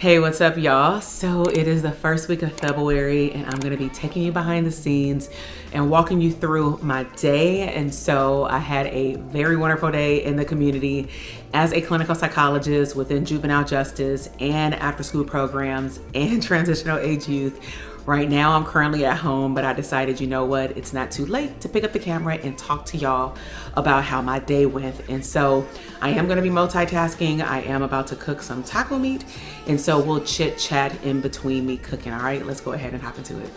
Hey, what's up, y'all? So it is the first week of February, and I'm going to be taking you behind the scenes and walking you through my day. And so I had a very wonderful day in the community as a clinical psychologist within juvenile justice and after school programs and transitional age youth. Right now, I'm currently at home, but I decided, you know what, it's not too late to pick up the camera and talk to y'all about how my day went. And so I am going to be multitasking. I am about to cook some taco meat. And so we'll chit chat in between me cooking. All right, let's go ahead and hop into it.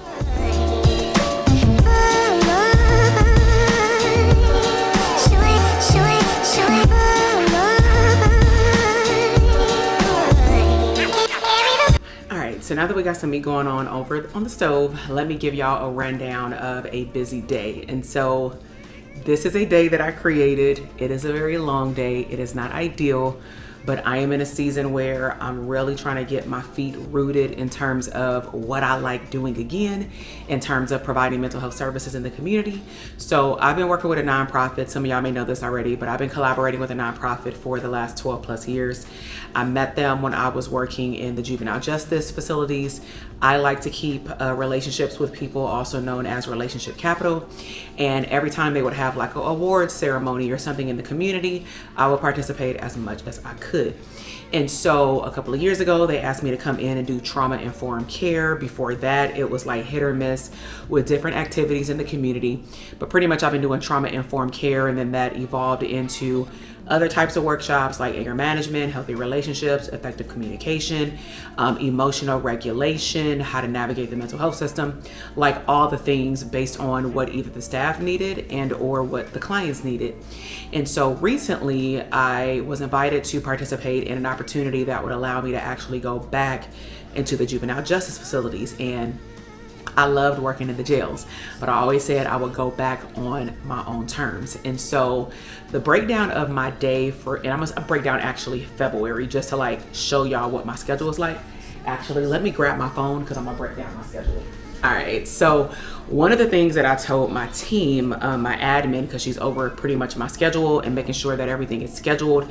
So now that we got some meat going on over on the stove, let me give y'all a rundown of a busy day. And so this is a day that I created. It is a very long day. It is not ideal, but I am in a season where I'm really trying to get my feet rooted in terms of what I like doing again, in terms of providing mental health services in the community. So I've been working with a nonprofit. Some of y'all may know this already, but I've been collaborating with a nonprofit for the last 12 plus years. I met them when I was working in the juvenile justice facilities. I like to keep relationships with people, also known as relationship capital. And every time they would have like an awards ceremony or something in the community, I would participate as much as I could. And so a couple of years ago, they asked me to come in and do trauma-informed care. Before that, it was like hit or miss with different activities in the community. But pretty much I've been doing trauma-informed care, and then that evolved into other types of workshops like anger management, healthy relationships, effective communication, emotional regulation, how to navigate the mental health system, like all the things based on what either the staff needed and or what the clients needed. And so recently I was invited to participate in an opportunity that would allow me to actually go back into the juvenile justice facilities. And I loved working in the jails, but I always said I would go back on my own terms. And so the breakdown of my day and I'm gonna break down actually February just to like show y'all what my schedule is like. Actually, let me grab my phone because I'm gonna break down my schedule. All right, so one of the things that I told my team, my admin, because she's over pretty much my schedule and making sure that everything is scheduled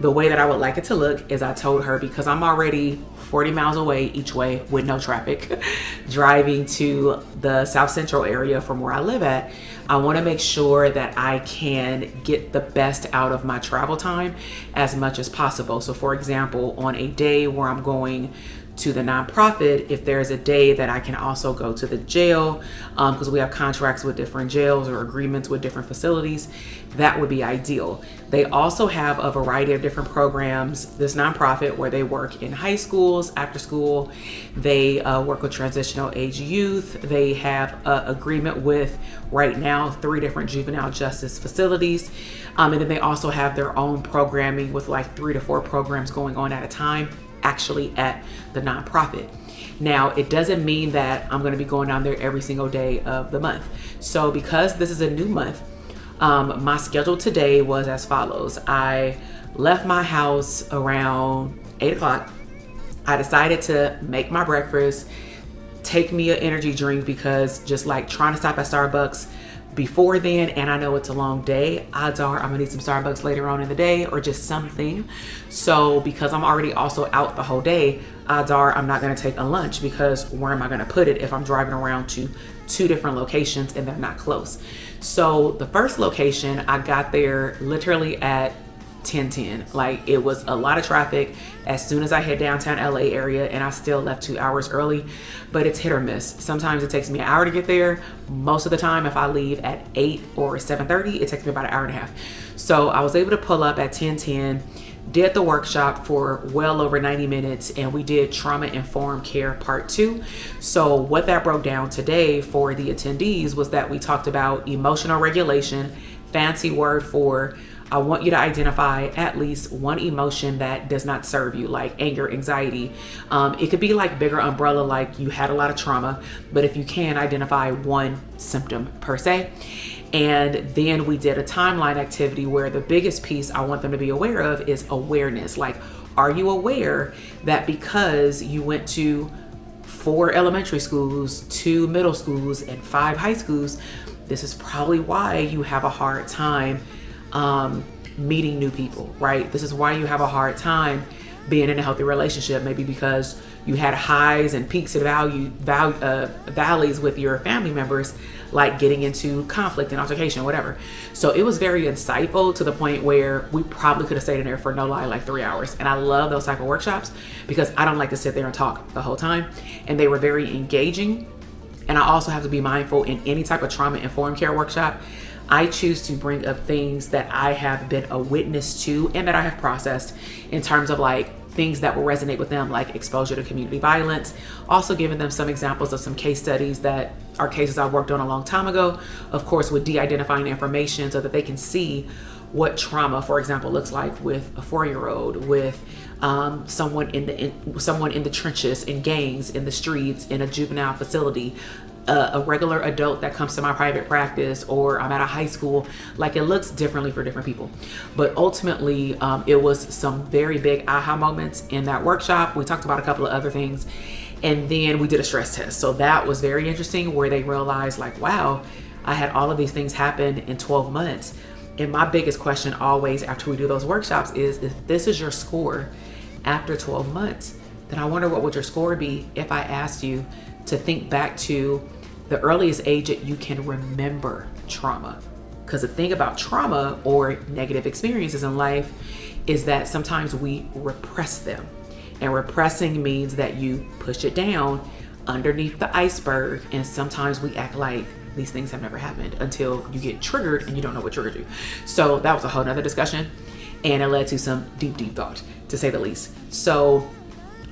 the way that I would like it to look, is I told her, because I'm already 40 miles away each way with no traffic, driving to the South Central area from where I live at, I want to make sure that I can get the best out of my travel time as much as possible. So for example, on a day where I'm going to the nonprofit, if there's a day that I can also go to the jail, because we have contracts with different jails or agreements with different facilities, that would be ideal. They also have a variety of different programs, this nonprofit, where they work in high schools, after school. They work with transitional age youth. They have an agreement with, right now, 3 different juvenile justice facilities. And then they also have their own programming with like 3 to 4 programs going on at a time, actually at the nonprofit. Now, it doesn't mean that I'm going to be going down there every single day of the month. So because this is a new month, my schedule today was as follows. I left my house around 8 o'clock. I decided to make my breakfast, take me an energy drink, because just like trying to stop at Starbucks before then, and I know it's a long day, odds are I'm gonna need some Starbucks later on in the day or just something. So because I'm already also out the whole day, odds are I'm not gonna take a lunch, because where am I gonna put it if I'm driving around to 2 different locations and they're not close? So the first location, I got there literally at 10:10. Like, it was a lot of traffic as soon as I hit downtown LA area, and I still left 2 hours early, but it's hit or miss. Sometimes it takes me an hour to get there. Most of the time, if I leave at 8 or 7:30, it takes me about an hour and a half. So I was able to pull up at 10:10, did the workshop for well over 90 minutes, and we did trauma-informed care part 2. So what that broke down today for the attendees was that we talked about emotional regulation, fancy word for I want you to identify at least one emotion that does not serve you, like anger, anxiety. It could be like bigger umbrella, like you had a lot of trauma, but if you can identify one symptom per se. And then we did a timeline activity where the biggest piece I want them to be aware of is awareness. Like, are you aware that because you went to 4 elementary schools, 2 middle schools, and 5 high schools, this is probably why you have a hard time meeting new people, right? This is why you have a hard time being in a healthy relationship, maybe because you had highs and peaks and valleys with your family members, like getting into conflict and altercation, whatever. So it was very insightful to the point where we probably could have stayed in there for, no lie, like 3 hours. And I love those type of workshops because I don't like to sit there and talk the whole time. And they were very engaging. And I also have to be mindful in any type of trauma-informed care workshop. I choose to bring up things that I have been a witness to and that I have processed in terms of like things that will resonate with them, like exposure to community violence. Also giving them some examples of some case studies that are cases I've worked on a long time ago, of course, with de-identifying information so that they can see what trauma, for example, looks like with a 4-year-old, with someone in the trenches, in gangs, in the streets, in a juvenile facility, a regular adult that comes to my private practice, or I'm at a high school. Like, it looks differently for different people. But ultimately, it was some very big aha moments in that workshop. We talked about a couple of other things, and then we did a stress test. So that was very interesting, where they realized like, wow, I had all of these things happen in 12 months. And my biggest question always after we do those workshops is, if this is your score after 12 months, then I wonder what would your score be if I asked you to think back to the earliest age that you can remember trauma. Because the thing about trauma or negative experiences in life is that sometimes we repress them. And repressing means that you push it down underneath the iceberg, and sometimes we act like these things have never happened until you get triggered and you don't know what triggered you. So that was a whole nother discussion, and it led to some deep thought, to say the least. So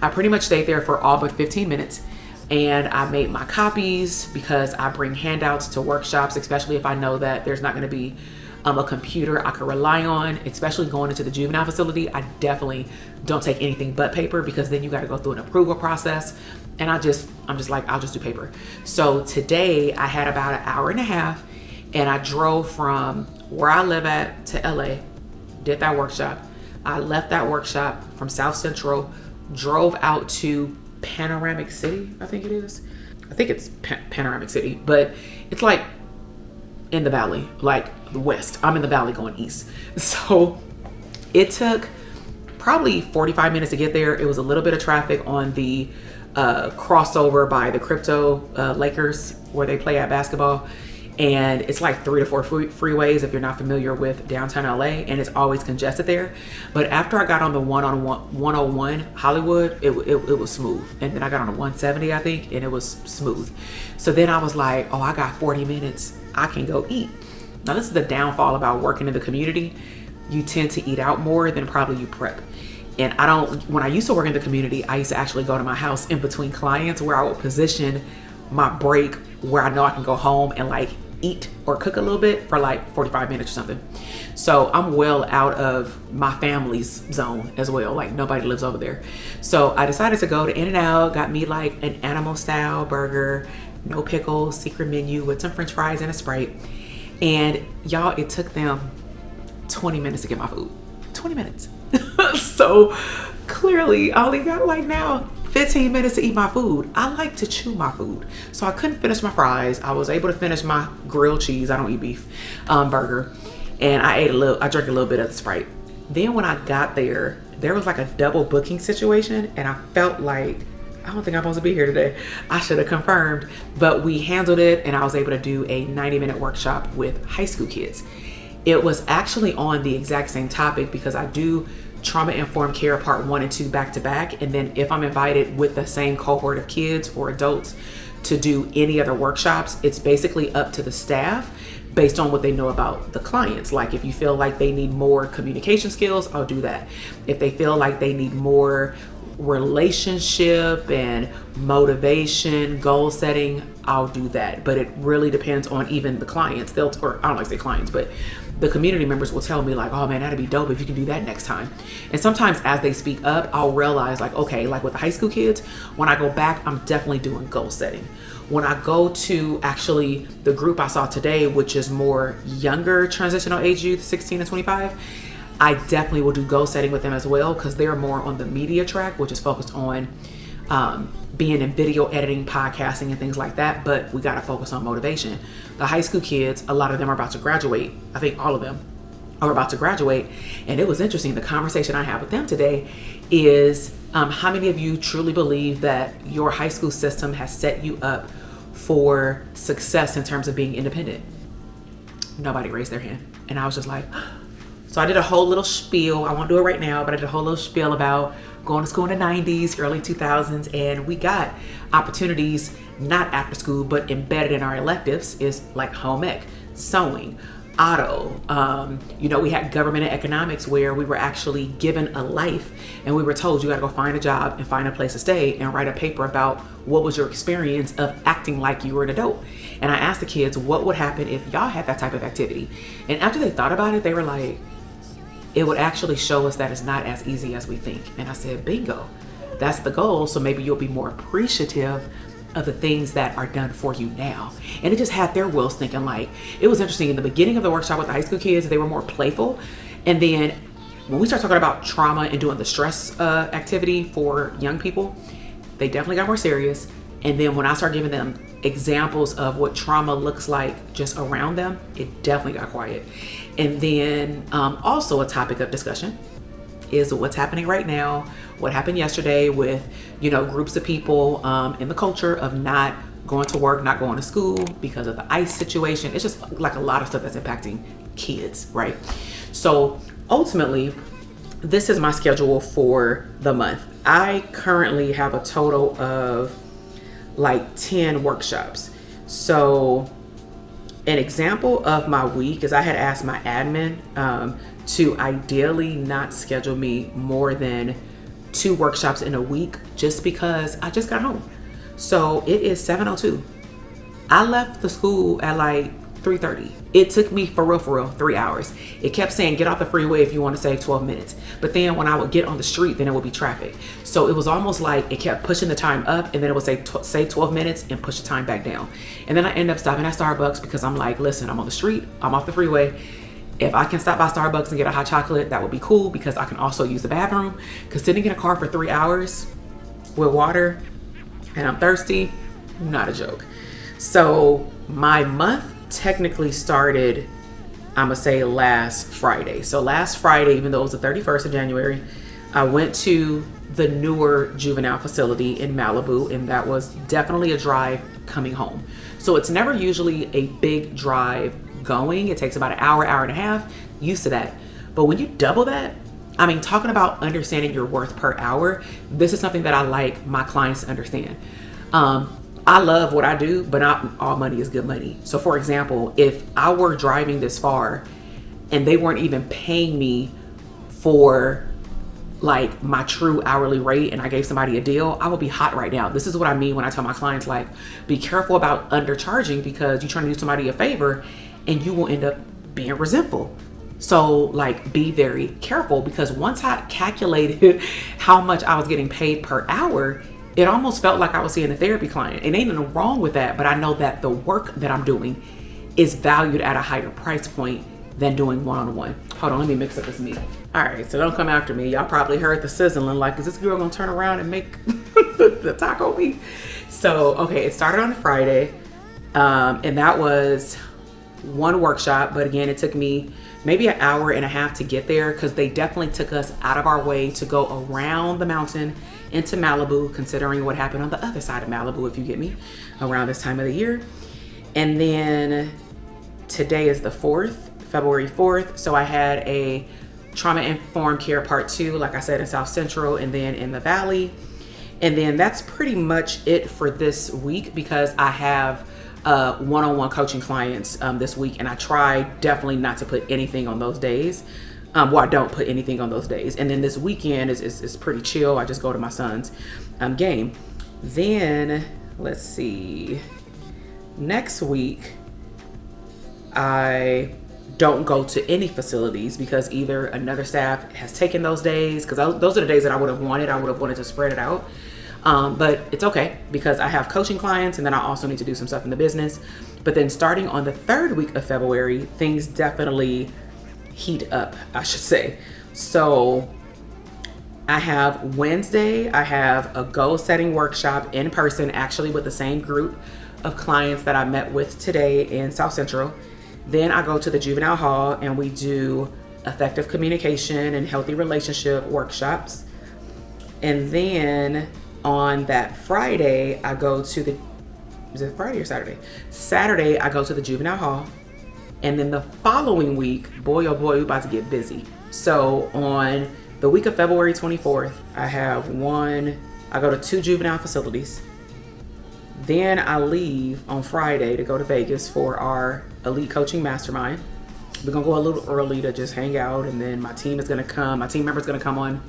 I pretty much stayed there for all but 15 minutes, and I made my copies because I bring handouts to workshops, especially if I know that there's not going to be a computer I can rely on, especially going into the juvenile facility. I definitely don't take anything but paper, because then you got to go through an approval process. And I'm just like, I'll just do paper. So today I had about an hour and a half, and I drove from where I live at to LA, did that workshop. I left that workshop from South Central, drove out to Panoramic City, I think it is. I think it's Panoramic City, but it's like in the valley, like the west. I'm in the valley going east. So it took probably 45 minutes to get there. It was a little bit of traffic on the crossover by the Crypto Lakers, where they play at basketball. And it's like 3 to 4 freeways if you're not familiar with downtown LA, and it's always congested there. But after I got on the 101 Hollywood, it was smooth. And then I got on the 170, I think, and it was smooth. So then I was like, oh, I got 40 minutes. I can go eat. Now, this is the downfall about working in the community. You tend to eat out more than probably you prep. And when I used to work in the community, I used to actually go to my house in between clients, where I would position my break where I know I can go home and like eat or cook a little bit for like 45 minutes or something. So I'm well out of my family's zone as well. Like, nobody lives over there. So I decided to go to In-N-Out, got me like an animal style burger, no pickles, secret menu with some French fries and a Sprite. And y'all, it took them 20 minutes to get my food. 20 minutes. So clearly I only got like now 15 minutes to eat my food. I like to chew my food. So I couldn't finish my fries. I was able to finish my grilled cheese, I don't eat beef, burger. And I drank a little bit of the Sprite. Then when I got there was like a double booking situation, and I felt like, I don't think I'm supposed to be here today. I should have confirmed, but we handled it, and I was able to do a 90-minute workshop with high school kids. It was actually on the exact same topic, because I do trauma-informed care part 1 and 2 back to back. And then if I'm invited with the same cohort of kids or adults to do any other workshops, it's basically up to the staff based on what they know about the clients. Like, if you feel like they need more communication skills, I'll do that. If they feel like they need more relationship and motivation, goal setting, I'll do that. But it really depends on even the clients. I don't like to say clients, but the community members will tell me like, oh man, that'd be dope if you can do that next time. And sometimes as they speak up, I'll realize like, okay, like with the high school kids, when I go back, I'm definitely doing goal setting. When I go to actually the group I saw today, which is more younger transitional age youth, 16 to 25, I definitely will do goal setting with them as well, because they're more on the media track, which is focused on being in video editing, podcasting, and things like that. But we got to focus on motivation. The high school kids, a lot of them are about to graduate. I think all of them or about to graduate. And it was interesting. The conversation I had with them today is how many of you truly believe that your high school system has set you up for success in terms of being independent? Nobody raised their hand. And I was just like, so I did a whole little spiel. I won't do it right now, but I did a whole little spiel about going to school in the 90s, early 2000s, and we got opportunities not after school, but embedded in our electives is like home ec, sewing, auto. We had government and economics where we were actually given a life and we were told you got to go find a job and find a place to stay and write a paper about what was your experience of acting like you were an adult. And I asked the kids, what would happen if y'all had that type of activity? And after they thought about it, they were like, it would actually show us that it's not as easy as we think. And I said, bingo, that's the goal. So maybe you'll be more appreciative of the things that are done for you now. And it just had their wheels thinking. Like, it was interesting in the beginning of the workshop with the high school kids, they were more playful. And then when we start talking about trauma and doing the stress activity for young people, they definitely got more serious. And then when I start giving them examples of what trauma looks like just around them, it definitely got quiet. And then also a topic of discussion is what's happening right now, what happened yesterday with, groups of people in the culture of not going to work, not going to school because of the ICE situation. It's just like a lot of stuff that's impacting kids, right? So ultimately, this is my schedule for the month. I currently have a total of like 10 workshops. So an example of my week is I had asked my admin to ideally not schedule me more than 2 workshops in a week just because I just got home. So it is 7:02. I left the school at like 3:30. It took me for real 3 hours. It kept saying get off the freeway if you want to save 12 minutes. But then when I would get on the street, then it would be traffic. So it was almost like it kept pushing the time up and then it would say save 12 minutes and push the time back down. And then I ended up stopping at Starbucks because I'm like, listen, I'm on the street, I'm off the freeway. If I can stop by Starbucks and get a hot chocolate, that would be cool because I can also use the bathroom. Because sitting in a car for 3 hours with water and I'm thirsty, not a joke. So my month technically started, I'm gonna say last Friday. So last Friday, even though it was the 31st of January, I went to the newer juvenile facility in Malibu, and that was definitely a drive coming home. So it's never usually a big drive going. It takes about an hour and a half, used to that. But when you double that, talking about understanding your worth per hour, this is something that I like my clients to understand. I love what I do, but not all money is good money. So for example, if I were driving this far and they weren't even paying me for like my true hourly rate and I gave somebody a deal, I would be hot right now. This is what I mean when I tell my clients, like, be careful about undercharging because you're trying to do somebody a favor and you will end up being resentful. So like, be very careful because once I calculated how much I was getting paid per hour, it almost felt like I was seeing a therapy client. And ain't nothing wrong with that, but I know that the work that I'm doing is valued at a higher price point than doing one-on-one. Hold on, let me mix up this meat. All right, so don't come after me. Y'all probably heard the sizzling, like, is this girl gonna turn around and make the taco meat? So, okay, it started on a Friday, and that was one workshop, but again, it took me maybe an hour and a half to get there because they definitely took us out of our way to go around the mountain into Malibu, considering what happened on the other side of Malibu, if you get me, around this time of the year. And then today is the 4th, February 4th. So I had a trauma-informed care part 2, like I said, in South Central and then in the Valley. And then that's pretty much it for this week because I have one-on-one coaching clients this week, and I try definitely not to put anything on those days. I don't put anything on those days. And then this weekend is pretty chill. I just go to my son's game. Then, let's see. Next week, I don't go to any facilities because either another staff has taken those days, because those are the days that I would have wanted. I would have wanted to spread it out. But it's okay because I have coaching clients and then I also need to do some stuff in the business. But then starting on the 3rd week of February, things definitely heat up, I should say. So I have Wednesday, I have a goal setting workshop in person, actually with the same group of clients that I met with today in South Central. Then I go to the juvenile hall and we do effective communication and healthy relationship workshops. And then on that Friday, I go to the, is it Friday or Saturday? Saturday, I go to the juvenile hall. And then the following week, boy, oh boy, we're about to get busy. So on the week of February 24th, I go to 2 juvenile facilities. Then I leave on Friday to go to Vegas for our elite coaching mastermind. We're gonna go a little early to just hang out, and then my team member's gonna come on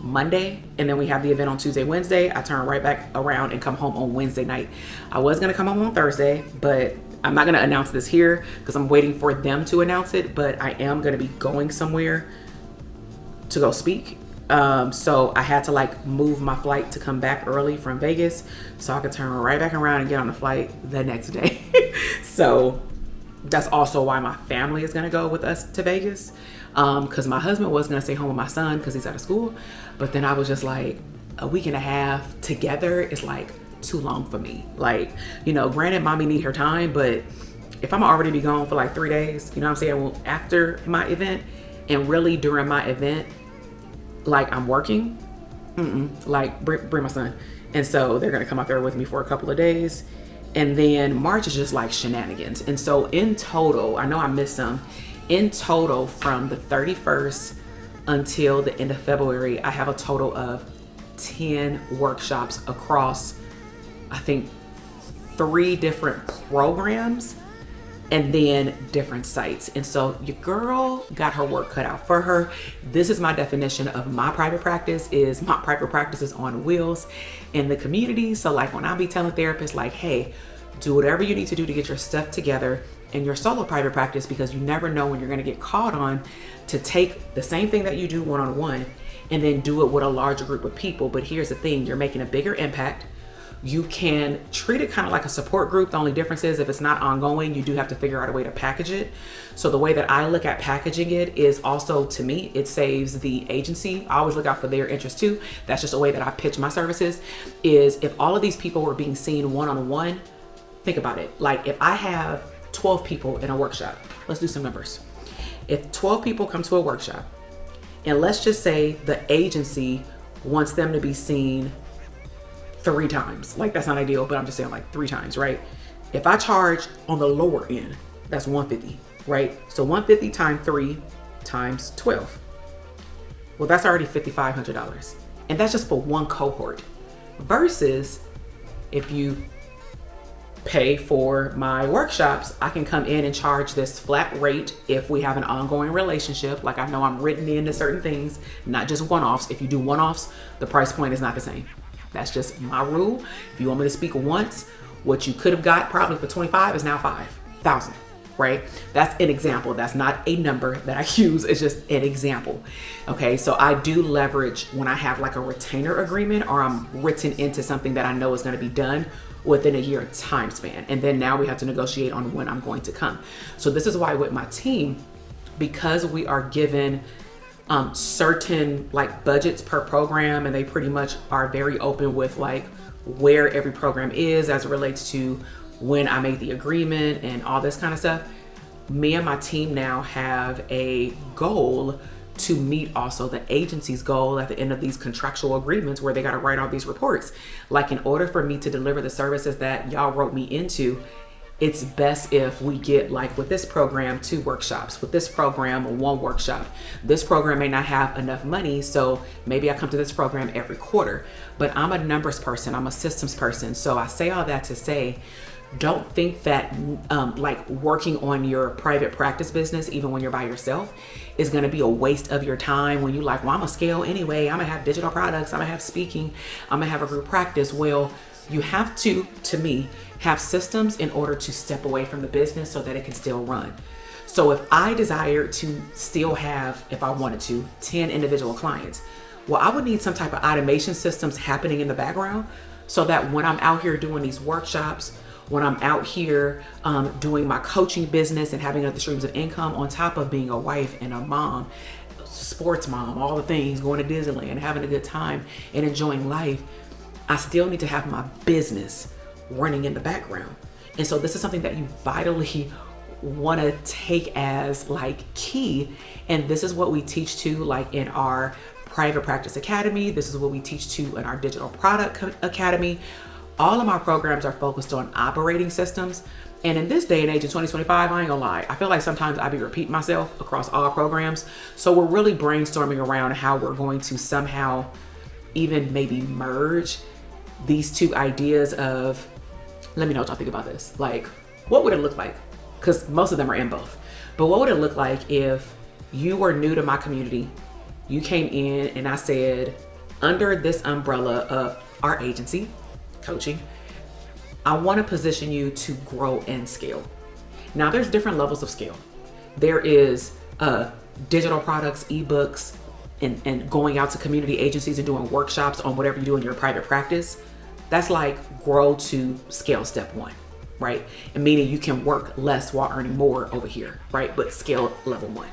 Monday, and then we have the event on Tuesday, Wednesday. I turn right back around and come home on Wednesday night. I was gonna come home on Thursday, but I'm not gonna announce this here because I'm waiting for them to announce it, but I am gonna be going somewhere to go speak. So I had to like move my flight to come back early from Vegas so I could turn right back around and get on the flight the next day. So that's also why my family is gonna go with us to Vegas. Cause my husband was gonna stay home with my son cause he's out of school. But then I was just like, a week and a half together is like too long for me. Like, you know, granted mommy need her time, but if I'm already be gone for like 3 days, you know what I'm saying? Well, after my event and really during my event, like I'm working, like bring my son. And so they're gonna come out there with me for a couple of days. And then March is just like shenanigans. And so in total, I know I missed some, in total from the 31st until the end of February, I have a total of 10 workshops across, I think 3 different programs and then different sites. And so your girl got her work cut out for her. This is my definition of my private practice is on wheels in the community. So like when I be telling therapists like, hey, do whatever you need to do to get your stuff together in your solo private practice, because you never know when you're gonna get called on to take the same thing that you do one-on-one and then do it with a larger group of people. But here's the thing, you're making a bigger impact. You can treat it kind of like a support group. The only difference is if it's not ongoing, you do have to figure out a way to package it. So the way that I look at packaging it is also, to me, it saves the agency. I always look out for their interest too. That's just a way that I pitch my services, is if all of these people were being seen one-on-one, think about it. Like if I have 12 people in a workshop, let's do some numbers. If 12 people come to a workshop, and let's just say the agency wants them to be seen 3 times. Like that's not ideal, but I'm just saying like 3 times, right? If I charge on the lower end, that's 150, right? So 150 times 3 times 12. Well, that's already $5,500. And that's just for one cohort. Versus if you pay for my workshops, I can come in and charge this flat rate if we have an ongoing relationship. Like I know I'm written into certain things, not just one-offs. If you do one-offs, the price point is not the same. That's just my rule. If you want me to speak once, what you could have got probably for 25 is now 5,000, right? That's an example. That's not a number that I use. It's just an example. Okay. So I do leverage when I have like a retainer agreement or I'm written into something that I know is going to be done within a year time span. And then now we have to negotiate on when I'm going to come. So this is why with my team, because we are given certain like budgets per program, and they pretty much are very open with like where every program is as it relates to when I made the agreement and all this kind of stuff. Me and my team now have a goal to meet also the agency's goal at the end of these contractual agreements where they got to write all these reports. Like in order for me to deliver the services that y'all wrote me into, it's best if we get, like with this program, 2 workshops, with this program, 1 workshop. This program may not have enough money, so maybe I come to this program every quarter, but I'm a numbers person, I'm a systems person. So I say all that to say, don't think that like working on your private practice business, even when you're by yourself, is gonna be a waste of your time when you like, well, I'm gonna scale anyway, I'm gonna have digital products, I'm gonna have speaking, I'm gonna have a group practice. Well, you have to me, have systems in order to step away from the business so that it can still run. So if I desire to still have, if I wanted to, 10 individual clients, well, I would need some type of automation systems happening in the background so that when I'm out here doing these workshops, when I'm out here doing my coaching business and having other streams of income on top of being a wife and a mom, sports mom, all the things, going to Disneyland, having a good time and enjoying life, I still need to have my business running in the background. And so this is something that you vitally want to take as like key. And this is what we teach to like in our private practice academy. This is what we teach to in our digital product academy. All of my programs are focused on operating systems. And in this day and age in 2025, I ain't gonna lie, I feel like sometimes I be repeating myself across all programs. So we're really brainstorming around how we're going to somehow even maybe merge these two ideas of, let me know what y'all think about this. Like, what would it look like? Because most of them are in both. But what would it look like if you were new to my community, you came in and I said, under this umbrella of our agency, coaching, I want to position you to grow and scale. Now there's different levels of scale. There is digital products, ebooks, and going out to community agencies and doing workshops on whatever you do in your private practice. That's like grow to scale step one, right? And meaning you can work less while earning more over here, right? But scale level one.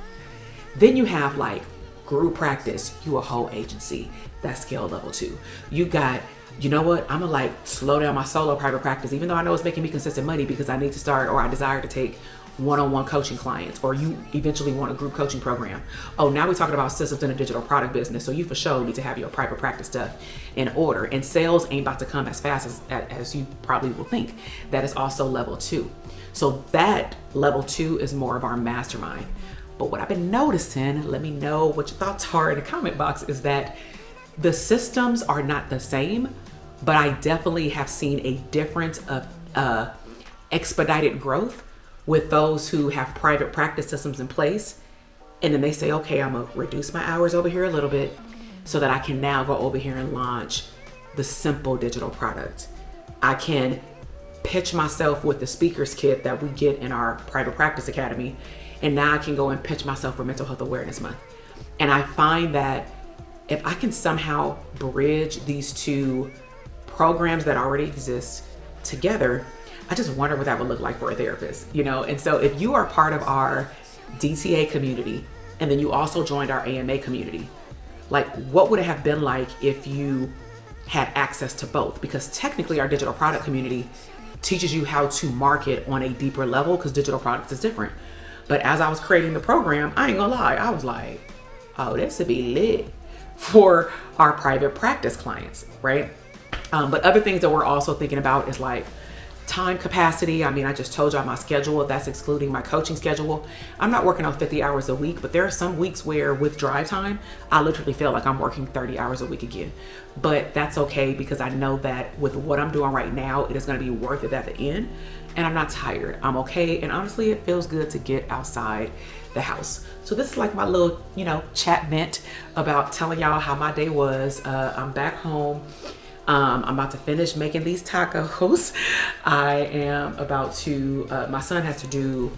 Then you have like group practice, you a whole agency, that's scale level two. You got, you know what, I'm gonna like slow down my solo private practice, even though I know it's making me consistent money because I need to start, or I desire to take one-on-one coaching clients, or you eventually want a group coaching program. Oh, now we're talking about systems in a digital product business. So you for sure need to have your private practice stuff in order. And sales ain't about to come as fast as you probably will think. That is also level two. So that level two is more of our mastermind. But what I've been noticing, let me know what your thoughts are in the comment box, is that the systems are not the same, but I definitely have seen a difference of expedited growth with those who have private practice systems in place. And then they say, okay, I'm gonna reduce my hours over here a little bit so that I can now go over here and launch the simple digital product. I can pitch myself with the speaker's kit that we get in our private practice academy. And now I can go and pitch myself for Mental Health Awareness Month. And I find that if I can somehow bridge these two programs that already exist together, I just wonder what that would look like for a therapist, you know? And so if you are part of our DTA community, and then you also joined our AMA community, like what would it have been like if you had access to both? Because technically our digital product community teaches you how to market on a deeper level because digital products is different. But as I was creating the program, I ain't gonna lie, I was like, oh, this would be lit for our private practice clients, right? But other things that we're also thinking about is like time capacity. I mean, I just told y'all my schedule, that's excluding my coaching schedule. I'm not working on 50 hours a week, but there are some weeks where with drive time, I literally feel like I'm working 30 hours a week again. But that's okay because I know that with what I'm doing right now, it is gonna be worth it at the end. And I'm not tired, I'm okay. And honestly, it feels good to get outside the house. So this is like my little, chat vent about telling y'all how my day was. I'm back home. I'm about to finish making these tacos. I am about to, my son has to do,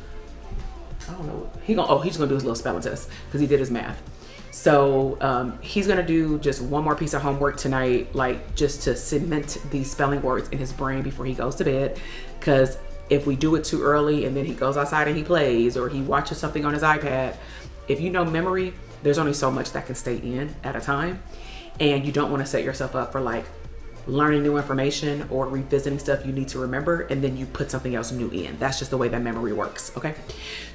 I don't know, he's gonna do his little spelling test because he did his math. So he's gonna do just one more piece of homework tonight, like just to cement these spelling words in his brain before he goes to bed. Because if we do it too early and then he goes outside and he plays or he watches something on his iPad, if you know memory, there's only so much that can stay in at a time. And you don't want to set yourself up for like learning new information or revisiting stuff you need to remember and then you put something else new in. That's just the way that memory works, okay?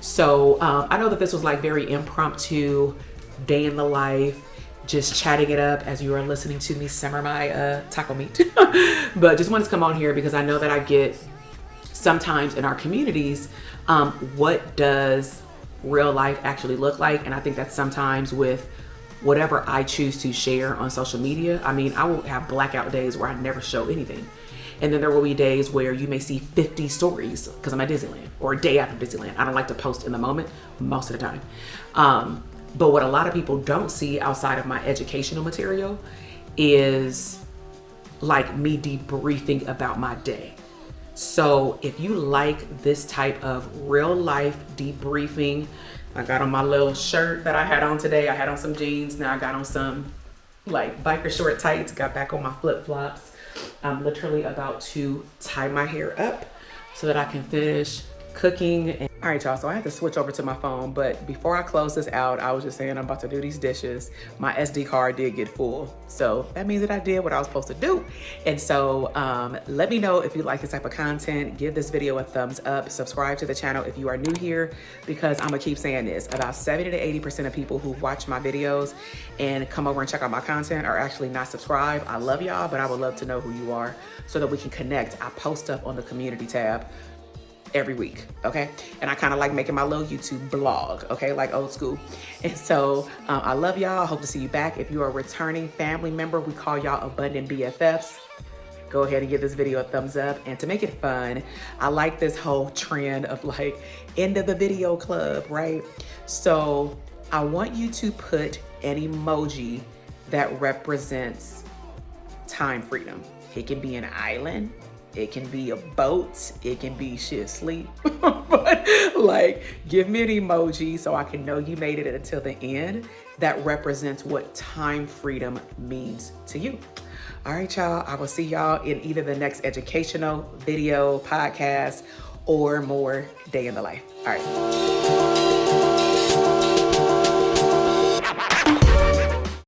So I know that this was like very impromptu, day in the life, just chatting it up as you are listening to me simmer my taco meat. But just wanted to come on here because I know that I get sometimes in our communities, what does real life actually look like? And I think that sometimes with whatever I choose to share on social media, I mean, I will have blackout days where I never show anything. And then there will be days where you may see 50 stories because I'm at Disneyland or a day after Disneyland. I don't like to post in the moment most of the time. But what a lot of people don't see outside of my educational material is like me debriefing about my day. So if you like this type of real life debriefing, I got on my little shirt that I had on today. I had on some jeans. Now I got on some like biker short tights, got back on my flip flops. I'm literally about to tie my hair up so that I can finish cooking. All right, y'all, so I had to switch over to my phone, but before I close this out, I was just saying I'm about to do these dishes. My SD card did get full, so that means that I did what I was supposed to do. And so let me know if you like this type of content. Give this video a thumbs up, subscribe to the channel if you are new here, because I'm gonna keep saying this, about 70 to 80% of people who watch my videos and come over and check out my content are actually not subscribed. I love y'all, but I would love to know who you are so that we can connect. I post stuff on the community tab every week, okay? And I kind of like making my little YouTube blog, okay? Like old school. And so I love y'all. I hope to see you back. If you are a returning family member, we call y'all Abundant BFFs. Go ahead and give this video a thumbs up. And to make it fun, I like this whole trend of like end of the video club, right? So I want you to put an emoji that represents time freedom. It can be an island, it can be a boat, it can be shit sleep, but like give me an emoji so I can know you made it until the end that represents what time freedom means to you. All right, y'all, I will see y'all in either the next educational video, podcast, or more day in the life. All right.